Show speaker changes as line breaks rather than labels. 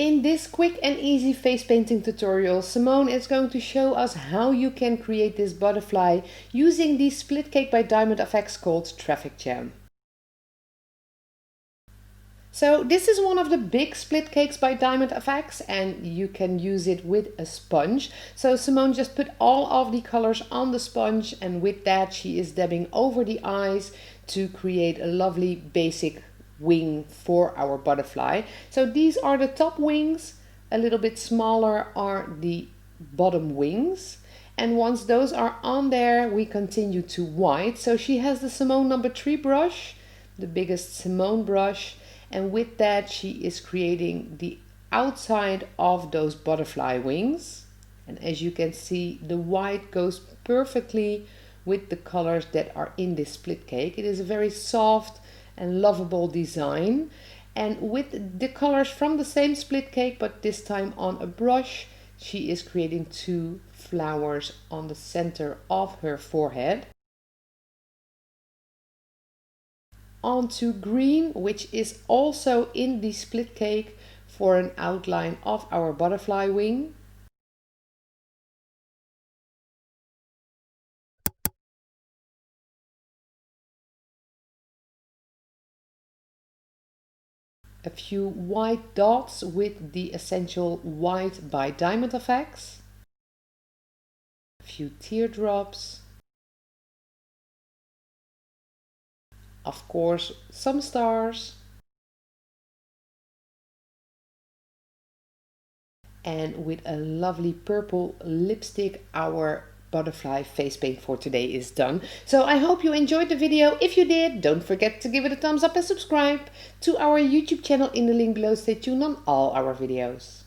In this quick and easy face painting tutorial, Simone is going to show us how you can create this butterfly using the split cake by Diamond FX called Traffic Jam. So this is one of the big split cakes by Diamond FX and you can use it with a sponge. So Simone just put all of the colors on the sponge and with that she is dabbing over the eyes to create a lovely basic wing for our butterfly. So these are the top wings, a little bit smaller are the bottom wings. And once those are on there, we continue to white. So she has the Simone number 3 brush, the biggest Simone brush. And with that, she is creating the outside of those butterfly wings. And as you can see, the white goes perfectly with the colors that are in this split cake. It is a very soft and lovable design. And with the colors from the same split cake, but this time on a brush, she is creating 2 flowers on the center of her forehead. Onto green, which is also in the split cake for an outline of our butterfly wing. A few white dots with the essential white by Diamond FX. A few teardrops. Of course, some stars. And with a lovely purple lipstick, our butterfly face paint for today is done. So I hope you enjoyed the video. If you did, don't forget to give it a thumbs up and subscribe to our YouTube channel in the link below. Stay tuned on all our videos.